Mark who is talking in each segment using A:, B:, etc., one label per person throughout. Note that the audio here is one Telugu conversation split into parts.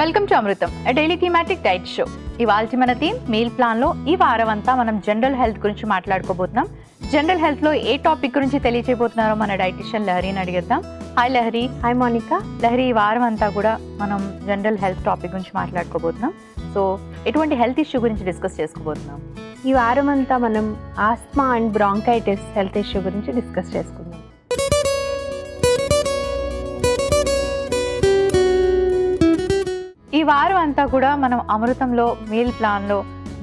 A: Welcome to Amrutham, a daily thematic diet show. ఇవాల్టి మన థీమ్ మీల్ ప్లాన్ లో ఈ వారం అంతా మనం జనరల్ హెల్త్ గురించి మాట్లాడుకోబోతున్నాం. జనరల్ హెల్త్ లో ఏ టాపిక్ గురించి తెలియజేయబోతున్నారో మన డైటిషియన్ లహరిని అడిగేద్దాం. Hi Lahari.
B: Hi Monica.
A: Lahari, ఈ వారం అంతా కూడా మనం జనరల్ హెల్త్ టాపిక్ గురించి మాట్లాడుకోబోతున్నాం. సో ఎటువంటి హెల్త్ ఇష్యూ గురించి డిస్కస్ చేసుకోబోతున్నాం?
B: ఈ వారం అంతా మనం asthma and bronchitis health issue గురించి డిస్కస్ చేసుకుందాం.
A: ఈ వారం అంతా కూడా మనం అమృతంలో మీల్ ప్లాన్లో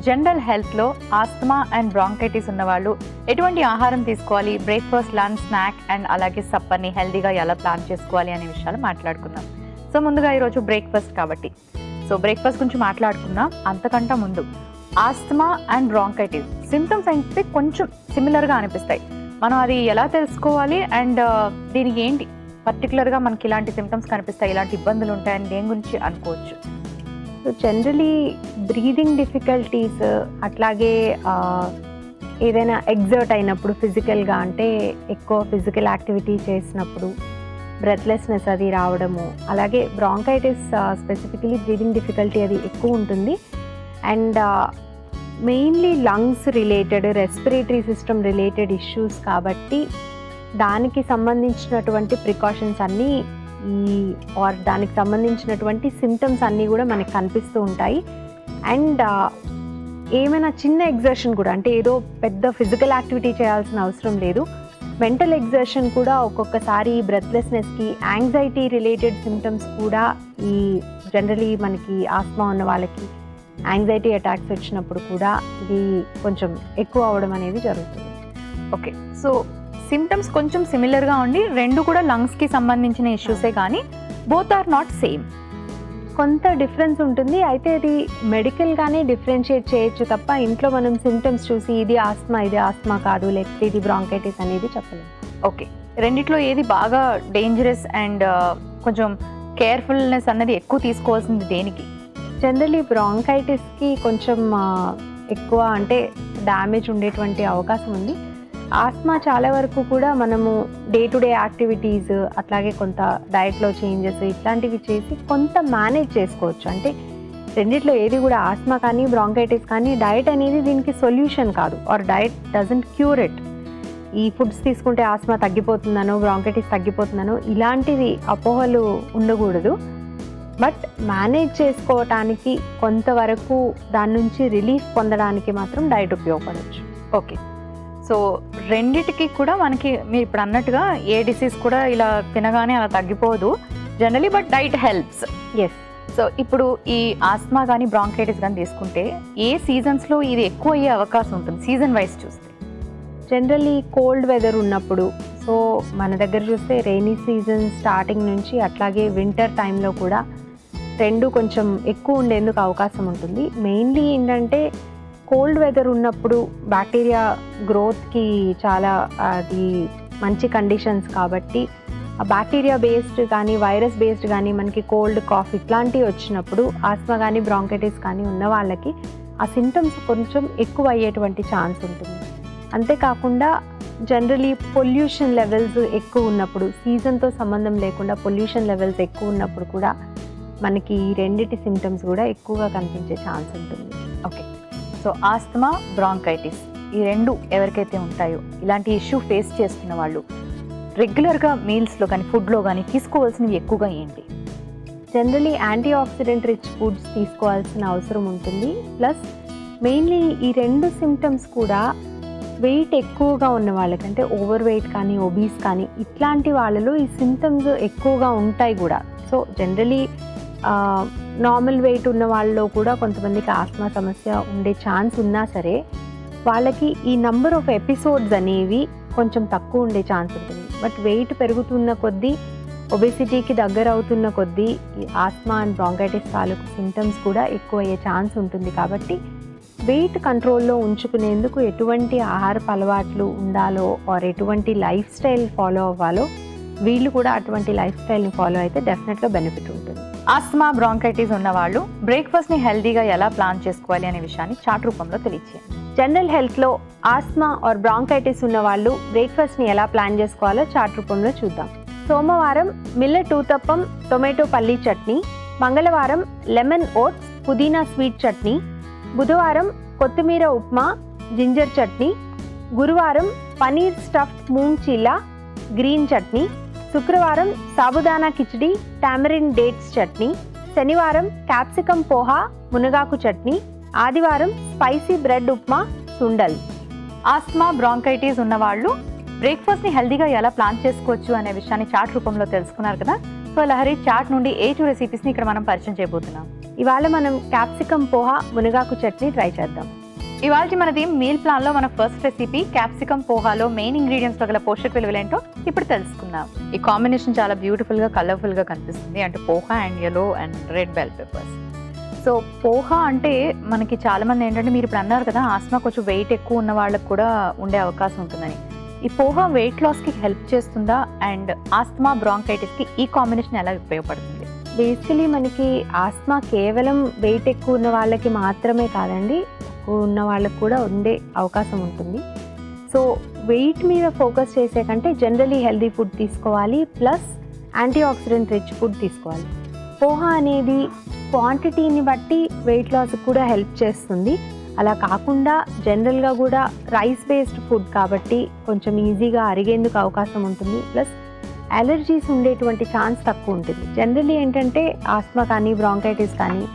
A: జనరల్ హెల్త్లో ఆస్తమా అండ్ బ్రాంకైటిస్ ఉన్నవాళ్ళు ఎటువంటి ఆహారం తీసుకోవాలి, బ్రేక్ఫాస్ట్, లంచ్, స్నాక్ అండ్ అలాగే సప్పర్ని హెల్తీగా ఎలా ప్లాన్ చేసుకోవాలి అనే విషయాలు మాట్లాడుకుందాం. సో ముందుగా ఈరోజు బ్రేక్ఫాస్ట్ కాబట్టి బ్రేక్ఫాస్ట్ గురించి మాట్లాడుకుందాం. అంతకంటే ముందు ఆస్తమా అండ్ బ్రాంకైటిస్ సిమ్టమ్స్ అయితే కొంచెం సిమిలర్గా అనిపిస్తాయి. మనం అది ఎలా తెలుసుకోవాలి అండ్ దీనికి ఏంటి పర్టికులర్గా మనకి ఇలాంటి సిమ్టమ్స్ కనిపిస్తాయి, ఇలాంటి ఇబ్బందులు ఉంటాయని దేని గురించి అనుకోవచ్చు?
B: సో జనరలీ బ్రీదింగ్ డిఫికల్టీస్, అట్లాగే ఏదైనా ఎగ్జర్ట్ అయినప్పుడు ఫిజికల్గా, అంటే ఎక్కువ ఫిజికల్ యాక్టివిటీ చేసినప్పుడు బ్రెత్లెస్నెస్ అది రావడము, అలాగే బ్రాంకైటిస్ స్పెసిఫికలీ బ్రీదింగ్ డిఫికల్టీ అది ఎక్కువ ఉంటుంది. And mainly lungs related, respiratory system related issues కాబట్టి దానికి సంబంధించినటువంటి ప్రికాషన్స్ అన్నీ దానికి సంబంధించినటువంటి సిమ్టమ్స్ అన్నీ కూడా మనకి కనిపిస్తూ ఉంటాయి. అండ్ ఏమైనా చిన్న ఎగ్జర్షన్ కూడా, అంటే ఏదో పెద్ద ఫిజికల్ యాక్టివిటీ చేయాల్సిన అవసరం లేదు, మెంటల్ ఎగ్జర్షన్ కూడా ఒక్కొక్కసారి బ్రెత్లెస్నెస్కి, యాంగ్జైటీ రిలేటెడ్ సిమ్టమ్స్ కూడా ఈ జనరలీ మనకి ఆస్మా ఉన్న వాళ్ళకి యాంగ్జైటీ అటాక్స్ వచ్చినప్పుడు కూడా ఇది కొంచెం ఎక్కువ అవ్వడం అనేది జరుగుతుంది.
A: ఓకే, సో సిమ్టమ్స్ కొంచెం సిమిలర్గా ఉండి రెండు కూడా లంగ్స్కి సంబంధించిన ఇష్యూసే, కానీ బోత్ ఆర్ నాట్ సేమ్.
B: కొంత డిఫరెన్స్ ఉంటుంది. అయితే ఇది మెడికల్గానే డిఫరెన్షియేట్ చేయొచ్చు తప్ప ఇంట్లో మనం సిమ్టమ్స్ చూసి ఇది ఆస్మా కాదు, లేకపోతే ఇది బ్రాంకైటిస్ అనేది చెప్పలేము.
A: ఓకే, రెండిట్లో ఏది బాగా డేంజరస్ అండ్ కొంచెం కేర్ఫుల్నెస్ అన్నది ఎక్కువ తీసుకోవాల్సింది దేనికి?
B: జనరలీ బ్రాంకైటిస్కి కొంచెం ఎక్కువ అంటే డ్యామేజ్ ఉండేటువంటి అవకాశం ఉంది. ఆస్మా చాలా వరకు కూడా మనము డే టు డే యాక్టివిటీస్, అట్లాగే కొంత డయట్లో చేంజెస్ ఇట్లాంటివి చేసి కొంత మేనేజ్ చేసుకోవచ్చు. అంటే రెండిట్లో ఏది కూడా, ఆస్మా కానీ బ్రాంకైటిస్ కానీ, డయట్ అనేది దీనికి సొల్యూషన్ కాదు, or diet doesn't cure it. ఈ ఫుడ్స్ తీసుకుంటే ఆస్మా తగ్గిపోతుందనో బ్రాంకైటిస్ తగ్గిపోతుందనో ఇలాంటివి అపోహలు ఉండకూడదు. బట్ మేనేజ్ చేసుకోవటానికి, కొంతవరకు దాని నుంచి రిలీఫ్ పొందడానికి మాత్రం డయట్ ఉపయోగపడవచ్చు.
A: ఓకే, సో రెండిటికి కూడా మనకి మీరు ఇప్పుడు అన్నట్టుగా ఏ డిసీజ్ కూడా ఇలా తినగానే అలా తగ్గిపోదు generally, but diet helps.
B: Yes.
A: So ఇప్పుడు ఈ ఆస్మా కానీ బ్రాంకైటిస్ కానీ తీసుకుంటే ఏ సీజన్స్లో ఇది ఎక్కువ అయ్యే అవకాశం ఉంటుంది సీజన్ వైజ్ చూస్తే?
B: జనరల్లీ కోల్డ్ వెదర్ ఉన్నప్పుడు, సో మన దగ్గర చూస్తే రెయినీ సీజన్ స్టార్టింగ్ నుంచి అట్లాగే వింటర్ టైంలో కూడా రెండు కొంచెం ఎక్కువ ఉండేందుకు అవకాశం ఉంటుంది. మెయిన్లీ ఏంటంటే కోల్డ్ వెదర్ ఉన్నప్పుడు బ్యాక్టీరియా గ్రోత్కి చాలా అది మంచి కండిషన్స్ కాబట్టి ఆ బ్యాక్టీరియా బేస్డ్ కానీ వైరస్ బేస్డ్ కానీ మనకి కోల్డ్, కాఫ్ ఇట్లాంటివి వచ్చినప్పుడు ఆస్మా కానీ బ్రాంకైటిస్ కానీ ఉన్న వాళ్ళకి ఆ సిమ్టమ్స్ కొంచెం ఎక్కువ అయ్యేటువంటి ఛాన్స్ ఉంటుంది. అంతేకాకుండా జనరలీ పొల్యూషన్ లెవెల్స్ ఎక్కువ ఉన్నప్పుడు, సీజన్తో సంబంధం లేకుండా పొల్యూషన్ లెవెల్స్ ఎక్కువ ఉన్నప్పుడు కూడా మనకి ఈ రెండిటి సిమ్టమ్స్ కూడా ఎక్కువగా కనిపించే ఛాన్స్ ఉంటుంది.
A: ఓకే, సో ఆస్తమా, బ్రాంకైటిస్ ఈ రెండు ఎవరికైతే ఉంటాయో, ఇలాంటి ఇష్యూ ఫేస్ చేస్తున్న వాళ్ళు రెగ్యులర్గా మీల్స్లో కానీ ఫుడ్లో కానీ తీసుకోవాల్సినవి ఎక్కువగా ఏంటి?
B: Generally anti oxidant rich foods తీసుకోవాల్సిన అవసరం ఉంటుంది. ప్లస్ మెయిన్లీ ఈ రెండు సిమ్టమ్స్ కూడా వెయిట్ ఎక్కువగా ఉన్న వాళ్ళకంటే ఓవర్ వెయిట్ కానీ ఒబీస్ కానీ ఇట్లాంటి వాళ్ళలో ఈ సిమ్టమ్స్ ఎక్కువగా ఉంటాయి కూడా. సో జనరలీ నార్మల్ వెయిట్ ఉన్న వాళ్ళలో కూడా కొంతమందికి ఆస్మా సమస్య ఉండే ఛాన్స్ ఉన్నా సరే వాళ్ళకి ఈ నంబర్ ఆఫ్ ఎపిసోడ్స్ అనేవి కొంచెం తక్కువ ఉండే ఛాన్స్ ఉంటుంది. బట్ వెయిట్ పెరుగుతున్న కొద్దీ, ఒబెసిటీకి దగ్గర అవుతున్న కొద్దీ ఈ ఆస్మా అండ్ బ్రాంకైటిస్ తాలూకు సిమ్టమ్స్ కూడా ఎక్కువ అయ్యే ఛాన్స్ ఉంటుంది. కాబట్టి వెయిట్ కంట్రోల్లో ఉంచుకునేందుకు ఎటువంటి ఆహారపు అలవాట్లు ఉండాలో ఆర్ ఎటువంటి లైఫ్ స్టైల్ ఫాలో అవ్వాలో వీళ్ళు కూడా అటువంటి లైఫ్ స్టైల్ని ఫాలో అయితే డెఫినెట్గా బెనిఫిట్ ఉంటుంది.
A: ఆస్మా, బ్రాంకైటిస్ ఉన్న వాళ్ళు బ్రేక్ఫాస్ట్ని హెల్తీగా ఎలా ప్లాన్ చేసుకోవాలి అనే విషయాన్ని చార్ట్ రూపంలో తెలియచేయండి.
B: జనరల్ హెల్త్లో ఆస్మా ఆర్ బ్రాంకైటిస్ ఉన్న వాళ్ళు బ్రేక్ఫాస్ట్ని ఎలా ప్లాన్ చేసుకోవాలో చార్ట్ రూపంలో చూద్దాం. సోమవారం మిల్లెట్ ఊతప్పం, టొమాటో పల్లీ చట్నీ. మంగళవారం లెమన్ ఓట్స్ పుదీనా స్వీట్ చట్నీ, బుధవారం కొత్తిమీర ఉప్మా జింజర్ చట్నీ, గురువారం పనీర్ స్టఫ్డ్ మూంగ్ చీలా గ్రీన్ చట్నీ, శుక్రవారం సాబుదానా కిచిడి టామరిన్ డేట్స్ చట్నీ, శనివారం క్యాప్సికమ్ పోహా మునగాకు చట్నీ, ఆదివారం spicy bread upma sundal.
A: Asthma bronchitis ఉన్న వాళ్ళు బ్రేక్ఫాస్ట్ని హెల్దీగా ఎలా ప్లాన్ చేసుకోవచ్చు అనే విషయాన్ని చాట్ రూపంలో తెలుసుకున్నారు కదా. సో లహరి, చాట్ నుండి ఏ 2 రెసిపీస్ని ఇక్కడ మనం పరిచయం చేయబోతున్నాం.
B: ఇవాళ మనం క్యాప్సికమ్ పోహా మునగాకు చట్నీ ట్రై చేద్దాం.
A: ఇవాళ మనది మీల్ ప్లాన్లో మన ఫస్ట్ రెసిపీ క్యాప్సికమ్ పోహాలో మెయిన్ ఇంగ్రీడియంట్స్లో గల పోషక విలువలు ఏంటో ఇప్పుడు తెలుసుకుందాం. ఈ కాంబినేషన్ చాలా బ్యూటిఫుల్గా కలర్ఫుల్గా కనిపిస్తుంది, అంటే poha and yellow and red bell peppers. So poha అంటే మనకి చాలామంది ఏంటంటే, మీరు ఇప్పుడు అన్నారు కదా ఆస్మా కొంచెం వెయిట్ ఎక్కువ ఉన్న వాళ్ళకి కూడా ఉండే అవకాశం ఉంటుందని. ఈ పోహా వెయిట్ లాస్కి హెల్ప్ చేస్తుందా, అండ్ ఆస్మా బ్రాంకైటిస్కి ఈ కాంబినేషన్ ఎలా ఉపయోగపడుతుంది?
B: బేసికలీ మనకి ఆస్మా కేవలం వెయిట్ ఎక్కువ ఉన్న వాళ్ళకి మాత్రమే కాదండి, తక్కువ ఉన్న వాళ్ళకి కూడా ఉండే అవకాశం ఉంటుంది. సో వెయిట్ మీద ఫోకస్ చేసే కంటే జనరలీ హెల్దీ ఫుడ్ తీసుకోవాలి, plus anti oxidant rich food తీసుకోవాలి. పోహా అనేది క్వాంటిటీని బట్టి వెయిట్ లాస్కి కూడా హెల్ప్ చేస్తుంది. అలా కాకుండా జనరల్గా కూడా రైస్ బేస్డ్ ఫుడ్ కాబట్టి కొంచెం ఈజీగా అరిగేందుకు అవకాశం ఉంటుంది, ప్లస్ అలర్జీస్ ఉండేటువంటి ఛాన్స్ తక్కువ ఉంటుంది. జనరల్లీ ఏంటంటే ఆస్మా కానీ బ్రాంకైటిస్ కానీ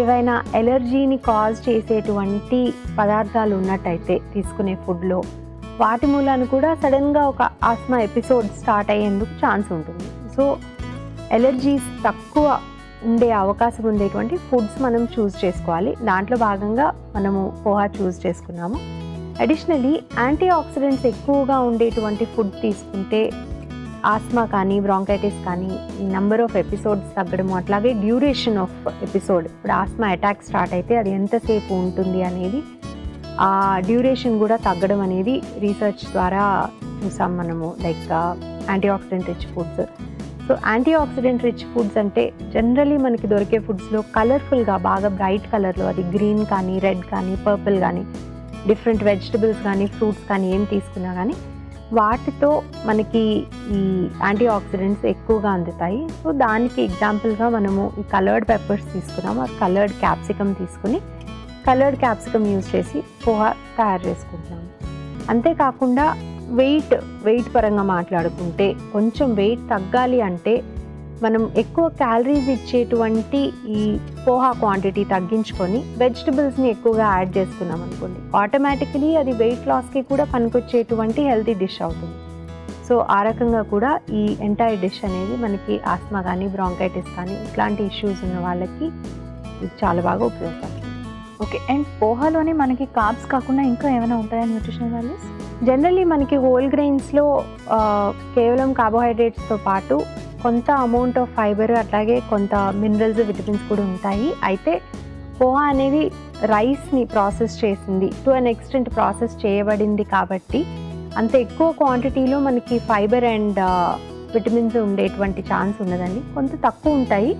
B: ఏవైనా ఎలర్జీని కాజ్ చేసేటువంటి పదార్థాలు ఉన్నట్టయితే తీసుకునే ఫుడ్లో, వాటి మూలాన్ని కూడా సడన్గా ఒక ఆస్మా ఎపిసోడ్ స్టార్ట్ అయ్యేందుకు ఛాన్స్ ఉంటుంది. సో ఎలర్జీస్ తక్కువ ఉండే అవకాశం ఉండేటువంటి ఫుడ్స్ మనం చూస్ చేసుకోవాలి. దాంట్లో భాగంగా మనము పోహా చూస్ చేసుకున్నాము. అడిషనలీ యాంటీ ఆక్సిడెంట్స్ ఎక్కువగా ఉండేటువంటి ఫుడ్ తీసుకుంటే ఆస్మా కానీ బ్రాంకైటిస్ కానీ ఈ నెంబర్ ఆఫ్ ఎపిసోడ్స్ తగ్గడము, అట్లాగే డ్యూరేషన్ ఆఫ్ ఎపిసోడ్, ఇప్పుడు ఆస్మా అటాక్ స్టార్ట్ అయితే అది ఎంతసేపు ఉంటుంది అనేది, ఆ డ్యూరేషన్ కూడా తగ్గడం అనేది రీసెర్చ్ ద్వారా చూసాం మనము, like anti oxidant rich foods. So anti oxidant rich foods అంటే జనరలీ మనకి దొరికే ఫుడ్స్లో కలర్ఫుల్గా బాగా బ్రైట్ కలర్లో, అది గ్రీన్ కానీ రెడ్ కానీ పర్పుల్ కానీ డిఫరెంట్ వెజిటబుల్స్ కానీ ఫ్రూట్స్ కానీ ఏం తీసుకున్నా కానీ వాటితో మనకి ఈ యాంటీ ఆక్సిడెంట్స్ ఎక్కువగా అందుతాయి. సో దానికి ఎగ్జాంపుల్గా మనము ఈ కలర్డ్ పెప్పర్స్ తీసుకున్నాము, ఆ కలర్డ్ క్యాప్సికమ్ తీసుకుని కలర్డ్ క్యాప్సికమ్ యూజ్ చేసి పోహా తయారు చేసుకుంటున్నాము. అంతేకాకుండా వెయిట్ పరంగా మాట్లాడుకుంటే కొంచెం వెయిట్ తగ్గాలి అంటే మనం ఎక్కువ క్యాలరీస్ ఇచ్చేటువంటి ఈ పోహా క్వాంటిటీ తగ్గించుకొని వెజిటబుల్స్ని ఎక్కువగా యాడ్ చేసుకున్నాం అనుకోండి, ఆటోమేటికలీ అది వెయిట్ లాస్కి కూడా పనికొచ్చేటువంటి హెల్తీ డిష్ అవుతుంది. సో ఆ రకంగా కూడా ఈ ఎంటైర్ డిష్ అనేది మనకి ఆస్మా కానీ బ్రాంకైటిస్ కానీ ఇట్లాంటి ఇష్యూస్ ఉన్న వాళ్ళకి ఇది చాలా బాగా ఉపయోగపడుతుంది.
A: ఓకే, అండ్ పోహాలోనే మనకి కార్బ్స్ కాకుండా ఇంకా ఏమైనా ఉంటాయా న్యూట్రిషనల్ వాల్యూస్?
B: జనరల్లీ మనకి హోల్ గ్రెయిన్స్లో కేవలం కార్బోహైడ్రేట్స్తో పాటు కొంత అమౌంట్ ఆఫ్ ఫైబర్, అట్లాగే కొంత మినరల్స్ విటమిన్స్ కూడా ఉంటాయి. అయితే పోహా అనేది రైస్ని ప్రాసెస్ చేసింది, టు అన్ ఎక్స్టెంట్ ప్రాసెస్ చేయబడింది కాబట్టి అంత ఎక్కువ క్వాంటిటీలో మనకి ఫైబర్ అండ్ విటమిన్స్ ఉండేటువంటి ఛాన్స్ ఉన్నదండి. కొంత తక్కువ ఉంటాయి,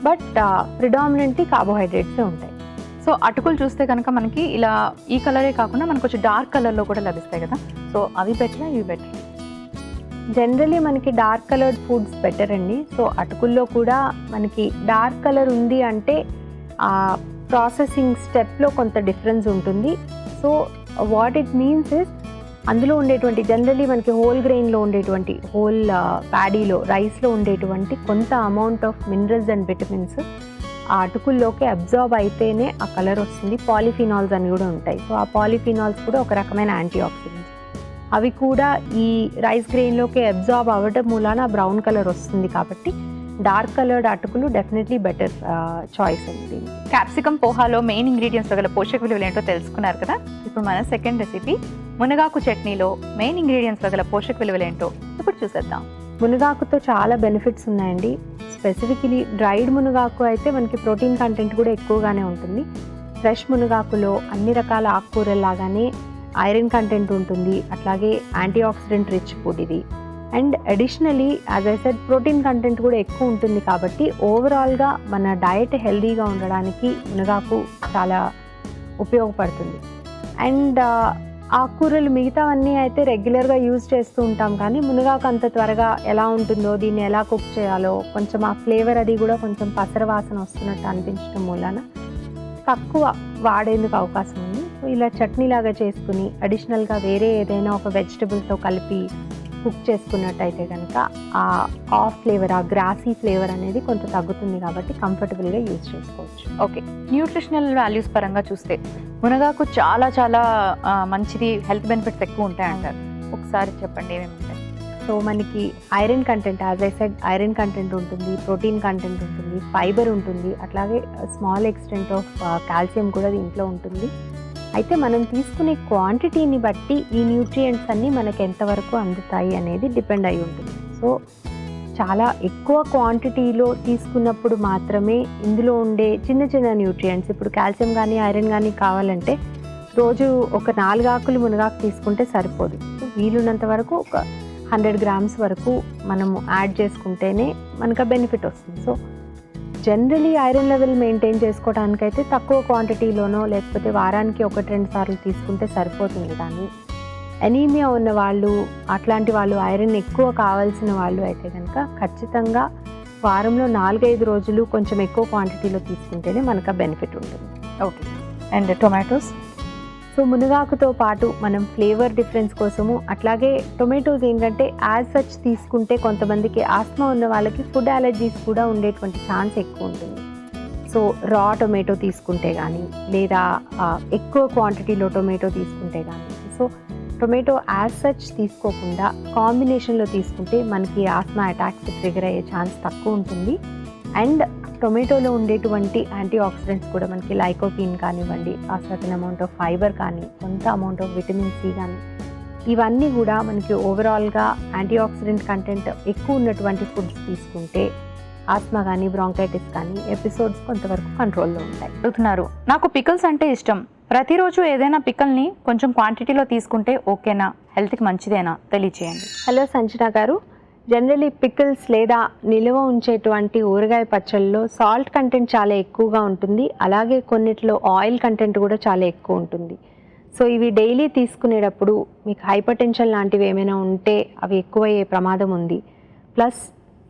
B: బట్ ప్రిడామినెంట్లీ కార్బోహైడ్రేట్సే ఉంటాయి.
A: సో అటుకులు చూస్తే కనుక మనకి ఇలా ఈ కలరే కాకుండా మనకు కొంచెం డార్క్ కలర్లో కూడా లభిస్తాయి కదా, సో అవి బెటరా ఇవి బెటర్?
B: జనరలీ మనకి డార్క్ కలర్డ్ ఫుడ్స్ బెటర్ అండి. సో అటుకుల్లో కూడా మనకి డార్క్ కలర్ ఉంది అంటే ఆ ప్రాసెసింగ్ స్టెప్లో కొంత డిఫరెన్స్ ఉంటుంది. So what it means is అందులో ఉండేటువంటి జనరలీ మనకి హోల్ గ్రెయిన్లో ఉండేటువంటి హోల్ ప్యాడీలో రైస్లో ఉండేటువంటి కొంత amount of minerals and vitamins ఆ అటుకుల్లోకి అబ్జార్బ్ అయితేనే ఆ కలర్ వస్తుంది. పాలిఫినాల్స్ అని కూడా ఉంటాయి. సో ఆ పాలిఫినాల్స్ కూడా ఒక రకమైన యాంటీ ఆక్సిడెంట్స్, అవి కూడా ఈ రైస్ గ్రెయిన్లోకి అబ్జార్బ్ అవ్వడం మూలాన బ్రౌన్ కలర్ వస్తుంది. కాబట్టి డార్క్ కలర్డ్ అటుకులు డెఫినెట్లీ బెటర్ చాయిస్ అండి.
A: క్యాప్సికమ్ పోహాలో మెయిన్ ఇంగ్రీడియంట్స్ గల పోషక విలువలు ఏంటో తెలుసుకున్నారు కదా. ఇప్పుడు మన సెకండ్ రెసిపీ మునగాకు చట్నీలో మెయిన్ ఇంగ్రీడియంట్స్ గల పోషక విలువలు ఏంటో ఇప్పుడు చూసేద్దాం.
B: మునగాకుతో చాలా బెనిఫిట్స్ ఉన్నాయండి. స్పెసిఫికలీ డ్రైడ్ మునగాకు అయితే మనకి ప్రోటీన్ కంటెంట్ కూడా ఎక్కువగానే ఉంటుంది. ఫ్రెష్ మునగాకులో అన్ని రకాల ఆకుకూరల్లాగానే ఐరన్ కంటెంట్ ఉంటుంది, అట్లాగే యాంటీ ఆక్సిడెంట్ రిచ్ ఫుడ్ ఇది. And additionally as I said protein content కూడా ఎక్కువ ఉంటుంది. కాబట్టి ఓవరాల్గా మన డయట్ హెల్దీగా ఉండడానికి మునగాకు చాలా ఉపయోగపడుతుంది. అండ్ ఆకుకూరలు మిగతావన్నీ అయితే రెగ్యులర్గా యూజ్ చేస్తూ ఉంటాం, కానీ మునగాకు అంత త్వరగా ఎలా ఉంటుందో, దీన్ని ఎలా కుక్ చేయాలో, కొంచెం ఆ ఫ్లేవర్ అది కూడా కొంచెం పసర వాసన వస్తున్నట్టు అనిపించడం మూలన తక్కువ వాడేందుకు అవకాశం ఉంది. సో ఇలా చట్నీ లాగా చేసుకుని అడిషనల్గా వేరే ఏదైనా ఒక వెజిటబుల్తో కలిపి కుక్ చేసుకున్నట్టయితే కనుక ఆ ఫ్లేవర్, ఆ గ్రాసీ ఫ్లేవర్ అనేది కొంత తగ్గుతుంది, కాబట్టి కంఫర్టబుల్గా యూజ్ చేసుకోవచ్చు.
A: ఓకే, న్యూట్రిషనల్ వాల్యూస్ పరంగా చూస్తే మునగాకు చాలా చాలా మంచిది, హెల్త్ బెనిఫిట్స్ ఎక్కువ ఉంటాయి అంటారు. ఒకసారి చెప్పండి ఏమేమి ఉంటాయి?
B: సో మనకి iron content, as I said, iron content ఉంటుంది, ప్రోటీన్ కంటెంట్ ఉంటుంది, ఫైబర్ ఉంటుంది, అట్లాగే స్మాల్ ఎక్స్టెంట్ ఆఫ్ కాల్షియం కూడా దీంట్లో ఉంటుంది. అయితే మనం తీసుకునే క్వాంటిటీని బట్టి ఈ న్యూట్రియంట్స్ అన్నీ మనకు ఎంతవరకు అందుతాయి అనేది డిపెండ్ అయి ఉంటుంది. సో చాలా ఎక్కువ క్వాంటిటీలో తీసుకున్నప్పుడు మాత్రమే ఇందులో ఉండే చిన్న చిన్న న్యూట్రియంట్స్, ఇప్పుడు కాల్షియం కానీ ఐరన్ కానీ కావాలంటే రోజు ఒక 4 ఆకులు మునగాకు తీసుకుంటే సరిపోదు. సో వీలున్నంత వరకు ఒక 100 grams వరకు మనము యాడ్ చేసుకుంటేనే మనకు బెనిఫిట్ వస్తుంది. So generally iron level maintain చేసుకోవడానికైతే తక్కువ క్వాంటిటీలోనో లేకపోతే వారానికి 1-2 సార్లు తీసుకుంటే సరిపోతుంది. కానీ ఎనీమియా ఉన్న వాళ్ళు, అట్లాంటి వాళ్ళు, ఐరన్ ఎక్కువ కావాల్సిన వాళ్ళు అయితే కనుక ఖచ్చితంగా వారంలో 4-5 రోజులు కొంచెం ఎక్కువ క్వాంటిటీలో తీసుకుంటేనే మనకు బెనిఫిట్ ఉంటుంది.
A: Okay, and tomatoes?
B: సో మునగాకుతో పాటు మనం ఫ్లేవర్ డిఫరెన్స్ కోసము, అట్లాగే టొమాటోస్ ఏంటంటే యాజ్ సచ్ తీసుకుంటే కొంతమందికి ఆస్మా ఉన్న వాళ్ళకి ఫుడ్ అలర్జీస్ కూడా ఉండేటువంటి ఛాన్స్ ఎక్కువ ఉంటుంది. సో రా టొమాటో తీసుకుంటే కానీ, లేదా ఎక్కువ క్వాంటిటీలో టొమాటో తీసుకుంటే కానీ, సో టొమాటో యాజ్ సచ్ తీసుకోకుండా కాంబినేషన్లో తీసుకుంటే మనకి ఆస్మా అటాక్స్ ట్రిగర్ అయ్యే ఛాన్స్ తక్కువ ఉంటుంది. అండ్ టొమాటోలో ఉండేటువంటి యాంటీ ఆక్సిడెంట్స్ కూడా మనకి లైకోపీన్ కానివ్వండి, ఆ సర్టన్ అమౌంట్ ఆఫ్ ఫైబర్ కానీ, కొంత అమౌంట్ ఆఫ్ విటమిన్ సి కానీ, ఇవన్నీ కూడా మనకి ఓవరాల్గా యాంటీ ఆక్సిడెంట్ కంటెంట్ ఎక్కువ ఉన్నటువంటి ఫుడ్స్ తీసుకుంటే ఆస్మా కానీ బ్రాంకైటిస్ కానీ ఎపిసోడ్స్ కొంతవరకు కంట్రోల్లో ఉంటాయి.
A: అడుగుతున్నారు, నాకు పికల్స్ అంటే ఇష్టం, ప్రతిరోజు ఏదైనా పికల్ని కొంచెం క్వాంటిటీలో తీసుకుంటే ఓకేనా, హెల్త్కి మంచిదేనా, తెలియచేయండి.
B: హలో సంజన గారు, జనరలీ పికిల్స్ లేదా నిల్వ ఉంచేటువంటి ఊరగాయ పచ్చళ్ళలో సాల్ట్ కంటెంట్ చాలా ఎక్కువగా ఉంటుంది, అలాగే కొన్నిట్లో ఆయిల్ కంటెంట్ కూడా చాలా ఎక్కువ ఉంటుంది. సో ఇవి డైలీ తీసుకునేటప్పుడు మీకు హైపర్ టెన్షన్ లాంటివి ఏమైనా ఉంటే అవి ఎక్కువయ్యే ప్రమాదం ఉంది. ప్లస్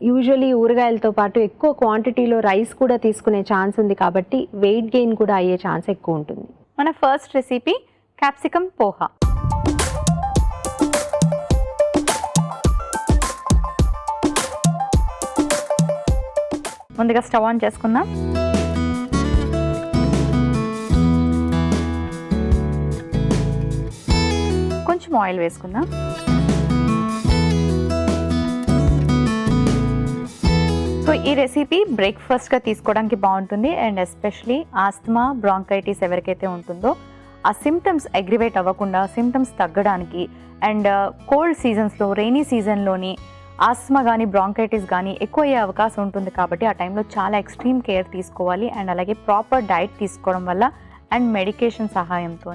B: యూజువలీ ఊరగాయలతో పాటు ఎక్కువ క్వాంటిటీలో రైస్ కూడా తీసుకునే ఛాన్స్ ఉంది, కాబట్టి వెయిట్ గెయిన్ కూడా అయ్యే ఛాన్స్ ఎక్కువ ఉంటుంది.
A: మన ఫస్ట్ రెసిపీ క్యాప్సికమ్ పోహా. ముందుగా స్టవ్ ఆన్ చేసుకుందాం. కొంచెం ఆయిల్ వేసుకుందాం. సో ఈ రెసిపీ బ్రేక్ఫాస్ట్గా తీసుకోవడానికి బాగుంటుంది. అండ్ ఎస్పెషలీ ఆస్తమా బ్రాంకైటిస్ ఎవరికైతే ఉంటుందో ఆ సిమ్టమ్స్ అగ్రివేట్ అవ్వకుండా సిమ్టమ్స్ తగ్గడానికి, అండ్ కోల్డ్ సీజన్స్లో, రెయినీ సీజన్లోని ఆస్మా కానీ బ్రాంకైటిస్ కానీ ఎక్కువ అయ్యే అవకాశం ఉంటుంది. కాబట్టి ఆ టైంలో చాలా ఎక్స్ట్రీమ్ కేర్ తీసుకోవాలి. అండ్ అలాగే ప్రాపర్ డైట్ తీసుకోవడం వల్ల అండ్ మెడికేషన్ సహాయంతో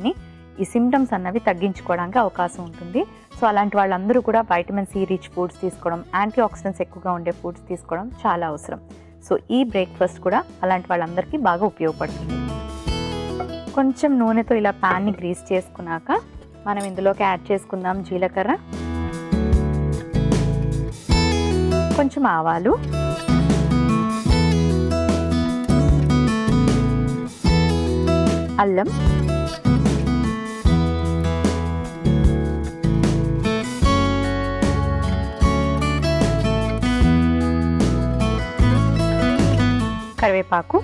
A: ఈ సిమ్టమ్స్ అన్నవి తగ్గించుకోవడానికి అవకాశం ఉంటుంది. సో అలాంటి వాళ్ళందరూ కూడా వైటమిన్ సి రిచ్ ఫుడ్స్ తీసుకోవడం, యాంటీ ఆక్సిడెంట్స్ ఎక్కువగా ఉండే ఫుడ్స్ తీసుకోవడం చాలా అవసరం. సో ఈ బ్రేక్ఫాస్ట్ కూడా అలాంటి వాళ్ళందరికీ బాగా ఉపయోగపడుతుంది. కొంచెం నూనెతో ఇలా ప్యాన్ని గ్రీస్ చేసుకున్నాక మనం ఇందులోకి యాడ్ చేసుకుందాం జీలకర్ర, కొంచెం ఆవాలు, అల్లం, కరివేపాకు,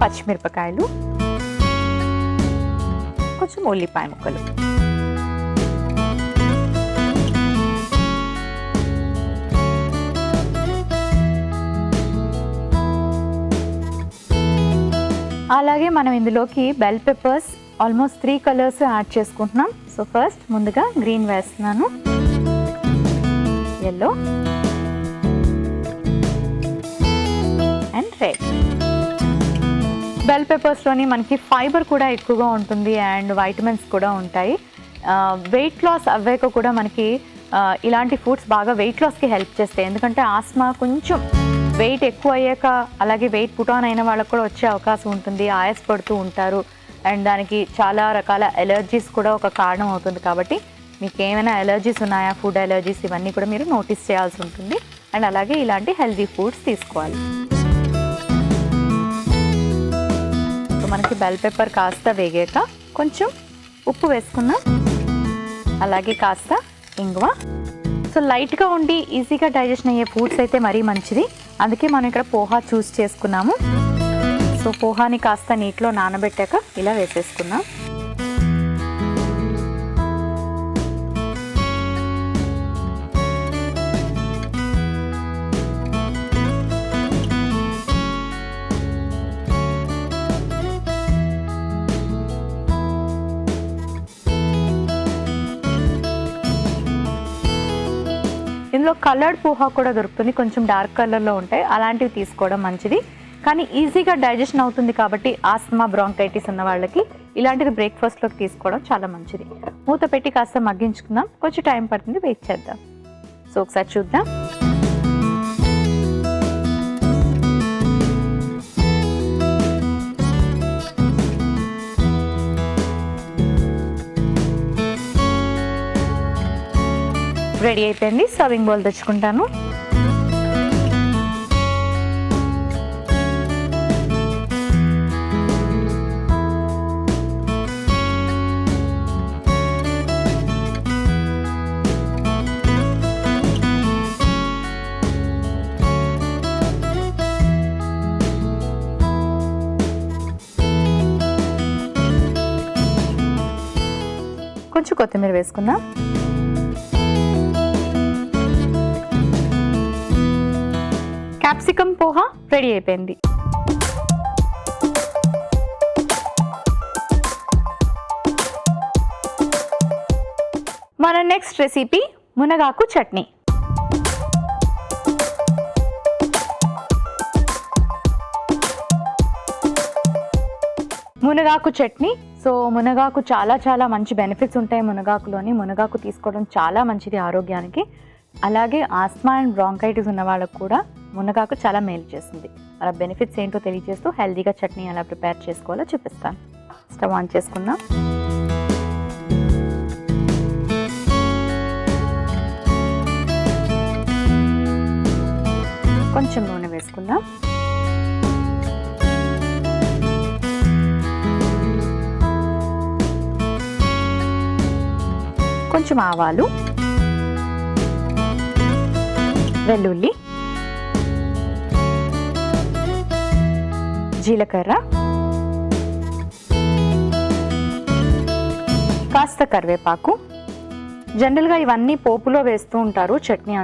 A: పచ్చిమిరపకాయలు, కొంచెం ఉల్లిపాయ ముక్కలు. అలాగే మనం ఇందులోకి bell peppers almost 3 colours add చేసుకుంటున్నాం. సో ఫస్ట్ ముందుగా గ్రీన్ వేస్తున్నాను, ఎల్లో అండ్ రెడ్. బెల్ పెప్పర్స్లోని మనకి ఫైబర్ కూడా ఎక్కువగా ఉంటుంది అండ్ వైటమిన్స్ కూడా ఉంటాయి. వెయిట్ లాస్ అవ్వాక కూడా మనకి ఇలాంటి ఫుడ్స్ బాగా వెయిట్ లాస్కి హెల్ప్ చేస్తాయి. ఎందుకంటే ఆస్మా కొంచెం వెయిట్ ఎక్కువ అయ్యాక, అలాగే వెయిట్ పుట్ ఆన్ అయిన వాళ్ళకు కూడా వచ్చే అవకాశం ఉంటుంది, ఆయాస పడుతూ ఉంటారు. అండ్ దానికి చాలా రకాల ఎలర్జీస్ కూడా ఒక కారణం అవుతుంది. కాబట్టి మీకు ఏమైనా ఎలర్జీస్ ఉన్నాయా, ఫుడ్ ఎలర్జీస్, ఇవన్నీ కూడా మీరు నోటీస్ చేయాల్సి ఉంటుంది. అండ్ అలాగే ఇలాంటి హెల్తీ ఫుడ్స్ తీసుకోవాలి. సో మనకి బెల్ పెప్పర్ కాస్త వేగాక కొంచెం ఉప్పు వేసుకున్నాం, అలాగే కాస్త ఇంగువ. సో లైట్గా ఉండి ఈజీగా డైజెషన్ అయ్యే ఫుడ్స్ అయితే మరీ మంచిది. అందుకే మనం ఇక్కడ పోహా చూస్ చేసుకున్నాము. సో పోహాని కాస్త నీటిలో నానబెట్టాక ఇలా వేసేసుకున్నాం. ఇందులో కలర్డ్ పోహా కూడా దొరుకుతుంది, కొంచెం డార్క్ కలర్లో ఉంటాయి, అలాంటివి తీసుకోవడం మంచిది. కానీ ఈజీగా డైజెషన్ అవుతుంది కాబట్టి ఆస్తమా, బ్రాంకైటిస్ ఉన్న వాళ్ళకి ఇలాంటిది బ్రేక్ఫాస్ట్లోకి తీసుకోవడం చాలా మంచిది. మూత పెట్టి కాస్త మగ్గించుకుందాం, కొంచెం టైం పడుతుంది, వెయిట్ చేద్దాం. సో ఒకసారి చూద్దాం. రెడీ అయిపోయింది. సర్వింగ్ బౌల్ తెచ్చుకుంటాను. కొంచెం కొత్తిమీర వేసుకుందాం. క్యాప్సికమ్ పోహా రెడీ అయిపోయింది. మన నెక్స్ట్ రెసిపీ మునగాకు చట్నీ. మునగాకు చట్నీ. సో మునగాకు చాలా మంచి బెనిఫిట్స్ ఉంటాయి మునగాకులోని. మునగాకు తీసుకోవడం చాలా మంచిది ఆరోగ్యానికి. అలాగే ఆస్మా అండ్ బ్రాంకైటిస్ ఉన్న వాళ్ళకు కూడా మునగాకు చాలా మేలు చేస్తుంది. అలా బెనిఫిట్స్ ఏంటో తెలియజేస్తూ హెల్తీగా చట్నీ ఎలా ప్రిపేర్ చేసుకోవాలో చూపిస్తాను. స్టవ్ ఆన్ చేసుకుందాం. కొంచెం నూనె వేసుకుందాం. కొంచెం ఆవాలు, వెల్లుల్లి, జీలకర్ర, కాస్త కరివేపాకు. జనరల్గా ఇవన్నీ పోపులో వేస్తూ ఉంటారు. చట్నీ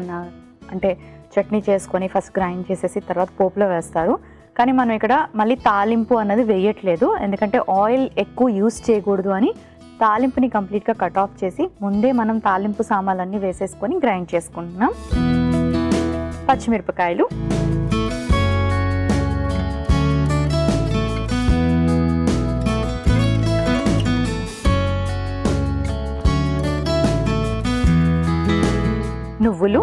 A: అంటే చట్నీ చేసుకొని ఫస్ట్ గ్రైండ్ చేసేసి తర్వాత పోపులో వేస్తారు. కానీ మనం ఇక్కడ మళ్ళీ తాలింపు అన్నది వేయట్లేదు, ఎందుకంటే ఆయిల్ ఎక్కువ యూస్ చేయకూడదు అని తాలింపుని కంప్లీట్గా కట్ ఆఫ్ చేసి ముందే మనం తాలింపు సామాన్లన్నీ వేసేసుకొని గ్రైండ్ చేసుకుంటున్నాం. పచ్చిమిరపకాయలు, నువ్వులు.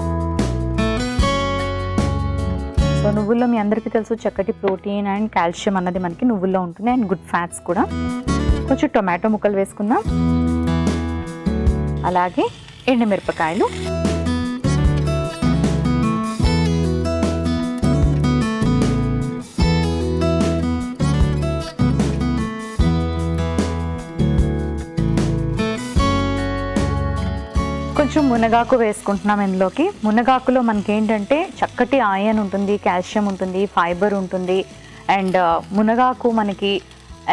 A: సో నువ్వుల్లో మీ అందరికీ తెలుసు చక్కటి ప్రోటీన్ అండ్ కాల్షియం అన్నది మనకి నువ్వుల్లో ఉంటుంది, అండ్ గుడ్ ఫ్యాట్స్ కూడా. కొంచెం టొమాటో ముక్కలు వేసుకుందాం. అలాగే ఎండుమిరపకాయలు, కొంచెం మునగాకు వేసుకుంటున్నాం ఇందులోకి. మునగాకులో మనకి ఏంటంటే చక్కటి ఐరన్ ఉంటుంది, కాల్షియం ఉంటుంది, ఫైబర్ ఉంటుంది. అండ్ మునగాకు మనకి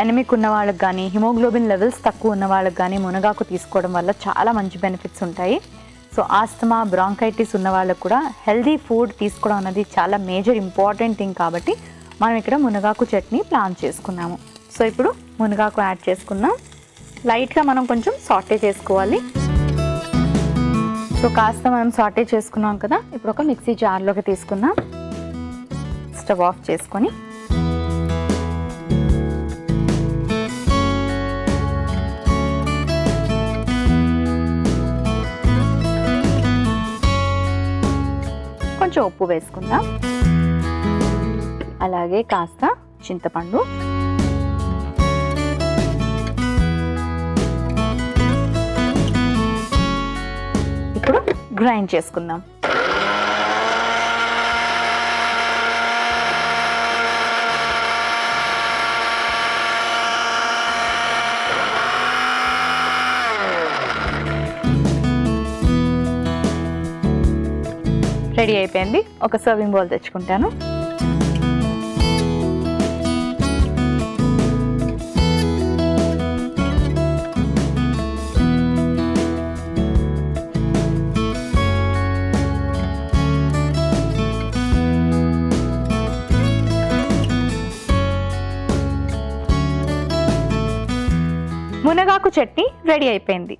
A: ఎనిమిక్ ఉన్న వాళ్ళకి కానీ, హిమోగ్లోబిన్ లెవెల్స్ తక్కువ ఉన్న వాళ్ళకి కానీ మునగాకు తీసుకోవడం వల్ల చాలా మంచి బెనిఫిట్స్ ఉంటాయి. సో ఆస్తమా, బ్రాంకైటిస్ ఉన్న వాళ్ళకు కూడా హెల్దీ ఫుడ్ తీసుకోవడం అనేది చాలా మేజర్ ఇంపార్టెంట్ థింగ్. కాబట్టి మనం ఇక్కడ మునగాకు చట్నీ ప్లాన్ చేసుకున్నాము. సో ఇప్పుడు మునగాకు యాడ్ చేసుకున్నాం. లైట్గా మనం కొంచెం సాటే చేసుకోవాలి. సో కాస్త మనం సాటే చేసుకున్నాం కదా, ఇప్పుడు ఒక మిక్సీ జార్లోకి తీసుకుందాం. స్టవ్ ఆఫ్ చేసుకొని కొంచెం ఉప్పు వేసుకుందాం. అలాగే కాస్త చింతపండు, ఇప్పుడు గ్రైండ్ చేసుకుందాం. రెడీ అయిపోయింది. ఒక సర్వింగ్ బౌల్ తెచ్చుకుంటాను. మునగాకు చట్నీ రెడీ అయిపోయింది.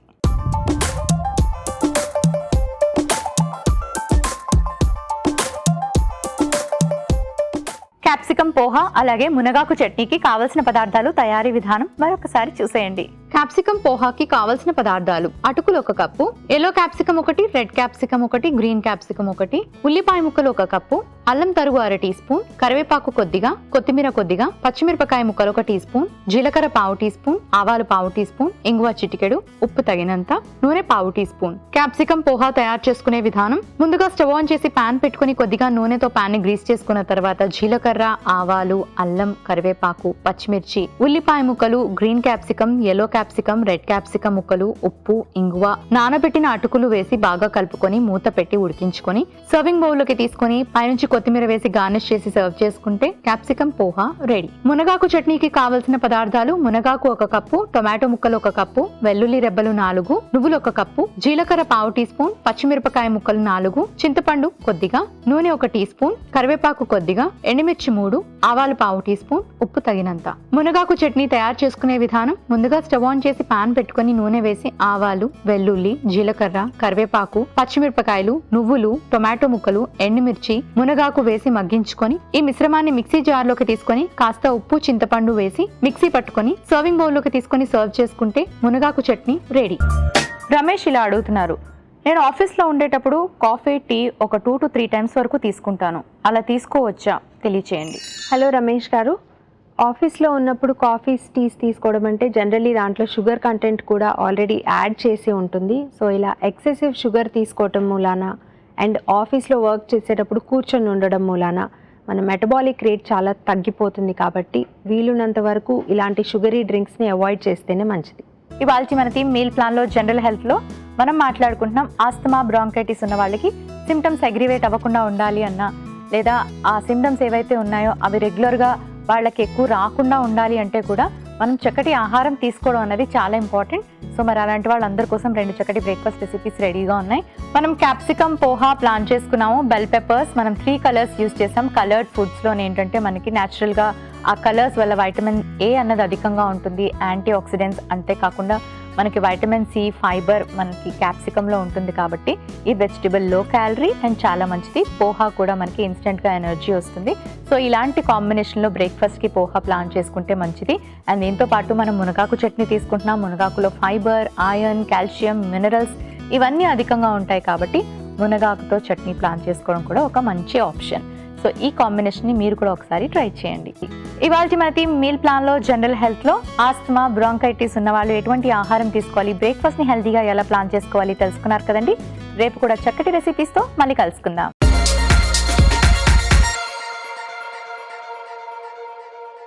A: క్యాప్సికమ్ పోహా అలాగే మునగాకు చట్నీకి కావలసిన పదార్థాలు, తయారీ విధానం మరొకసారి చూసేయండి. క్యాప్సికమ్ పోహాకి కావలసిన పదార్థాలు: అటుకులు 1 cup, yellow capsicum 1, red capsicum 1, green capsicum 1, ఉల్లిపాయ ముక్కలు 1 కప్పు, అల్లం తరుగు 1/2 టీ స్పూన్, కరివేపాకు కొద్దిగా, కొత్తిమీర కొద్దిగా, పచ్చిమిరపకాయ ముక్కలు 1 టీ స్పూన్, జీలకర్ర 1/2 టీ స్పూన్, ఆవాలు 1/2 టీ స్పూన్, ఇంగువ చిటికెడు, ఉప్పు తగినంత, నూనె 1/2 టీ స్పూన్. క్యాప్సికమ్ పోహా తయారు చేసుకునే విధానం: ముందుగా స్టవ్ ఆన్ చేసి పాన్ పెట్టుకుని కొద్దిగా నూనెతో పాన్ ని గ్రీస్ చేసుకున్న తర్వాత జీలకర్ర, ఆవాలు, అల్లం, కరివేపాకు, పచ్చిమిర్చి, ఉల్లిపాయ ముక్కలు, green capsicum, yellow capsicum, red capsicum ముక్కలు, ఉప్పు, ఇంగువ, నానబెట్టిన అటుకులు వేసి బాగా కలుపుకొని మూత పెట్టి ఉడికించుకొని సర్వింగ్ బౌల్ లోకి తీసుకొని పైనుంచి కొత్తిమీర వేసి గార్నిష్ చేసి సర్వ్ చేసుకుంటే క్యాప్సికమ్ పోహా రెడీ. మునగాకు చట్నీకి కావలసిన పదార్థాలు: మునగాకు 1 కప్పు, టొమాటో ముక్కలు 1 కప్పు, వెల్లుల్లి రెబ్బలు 4, నువ్వులు 1 కప్పు, జీలకర్ర 1/2 టీ స్పూన్, పచ్చిమిరపకాయ ముక్కలు 4, చింతపండు కొద్దిగా, నూనె 1 టీ స్పూన్, కరివేపాకు కొద్దిగా, ఎండుమిర్చి 3, ఆవాలు 1/2 టీ స్పూన్, ఉప్పు తగినంత. మునగాకు చట్నీ తయారు చేసుకునే విధానం: ముందుగా స్టవ్ ఆన్ చేసి పాన్ పెట్టుకుని నూనె వేసి ఆవాలు, వెల్లుల్లి, జీలకర్ర, కరివేపాకు, పచ్చిమిరపకాయలు, నువ్వులు, టొమాటో ముక్కలు, ఎండుమిర్చి, మునగాకు వేసి మగ్గించుకొని ఈ మిశ్రమాన్ని మిక్సీ జార్ లోకి తీసుకొని కాస్త ఉప్పు, చింతపండు వేసి మిక్సీ పట్టుకొని సర్వింగ్ బౌల్ లోకి తీసుకొని సర్వ్ చేసుకుంటే మునగాకు చట్నీ రెడీ. రమేష్ ఇలా అడుగుతున్నారు: నేను ఆఫీస్లో ఉండేటప్పుడు కాఫీ, టీ ఒక 2 to 3 టైమ్స్ వరకు తీసుకుంటాను, అలా తీసుకోవచ్చా? తెలియచేయండి.
B: హలో రమేష్ గారు, ఆఫీస్లో ఉన్నప్పుడు కాఫీస్, టీస్ తీసుకోవడం అంటే జనరల్లీ దాంట్లో షుగర్ కంటెంట్ కూడా ఆల్రెడీ యాడ్ చేసి ఉంటుంది. సో ఇలా ఎక్సెసివ్ షుగర్ తీసుకోవటం మూలాన అండ్ ఆఫీస్లో వర్క్ చేసేటప్పుడు కూర్చొని ఉండడం మూలాన మన మెటబాలిక్ రేట్ చాలా తగ్గిపోతుంది. కాబట్టి వీలున్నంత వరకు ఇలాంటి షుగరీ డ్రింక్స్ని అవాయిడ్ చేస్తేనే మంచిది.
A: ఇవాళ మన టీమ్ మీల్ ప్లాన్లో జనరల్ హెల్త్లో మనం మాట్లాడుకుంటున్నాం ఆస్తమా, బ్రాంకైటిస్ ఉన్న వాళ్ళకి సిమ్టమ్స్ అగ్రివేట్ అవ్వకుండా ఉండాలి అన్నా, లేదా ఆ సిమ్టమ్స్ ఏవైతే ఉన్నాయో అవి రెగ్యులర్గా వాళ్ళకి ఎక్కువ రాకుండా ఉండాలి అంటే కూడా మనం చక్కటి ఆహారం తీసుకోవడం అనేది చాలా ఇంపార్టెంట్. సో మరి అలాంటి వాళ్ళందరి కోసం 2 చక్కటి బ్రేక్ఫాస్ట్ రెసిపీస్ రెడీగా ఉన్నాయి. మనం క్యాప్సికమ్ పోహా ప్లాన్ చేసుకున్నాము. బెల్ పెప్పర్స్ మనం 3 కలర్స్ యూజ్ చేసాం. కలర్డ్ ఫుడ్స్లో ఏంటంటే మనకి న్యాచురల్గా ఆ కలర్స్ వల్ల వైటమిన్ ఏ అన్నది అధికంగా ఉంటుంది, యాంటీ ఆక్సిడెంట్స్, అంతేకాకుండా మనకి వైటమిన్ సి, ఫైబర్ మనకి క్యాప్సికంలో ఉంటుంది. కాబట్టి ఈ వెజిటబుల్ లో క్యాలరీ అండ్ చాలా మంచిది. పోహా కూడా మనకి ఇన్స్టెంట్గా ఎనర్జీ వస్తుంది. సో ఇలాంటి కాంబినేషన్లో బ్రేక్ఫాస్ట్కి పోహా ప్లాన్ చేసుకుంటే మంచిది. అండ్ దీంతో పాటు మనం మునగాకు చట్నీ తీసుకుంటున్నాం. మునగాకులో ఫైబర్, ఐరన్, కాల్షియం, మినరల్స్ ఇవన్నీ అధికంగా ఉంటాయి. కాబట్టి మునగాకుతో చట్నీ ప్లాన్ చేసుకోవడం కూడా ఒక మంచి ఆప్షన్. సో ఈ కాంబినేషన్ని మీరు కూడా ఒకసారి ట్రై చేయండి. ఇవాళ మనకి మీల్ ప్లాన్లో జనరల్ హెల్త్లో ఆస్తమా, బ్రాంకైటిస్ ఉన్న వాళ్ళు ఎటువంటి ఆహారం తీసుకోవాలి, బ్రేక్ఫాస్ట్ని హెల్తీగా ఎలా ప్లాన్ చేసుకోవాలి తెలుసుకున్నారు కదండి. రేపు కూడా చక్కటి రెసిపీస్తో మళ్ళీ కలుసుకుందాం.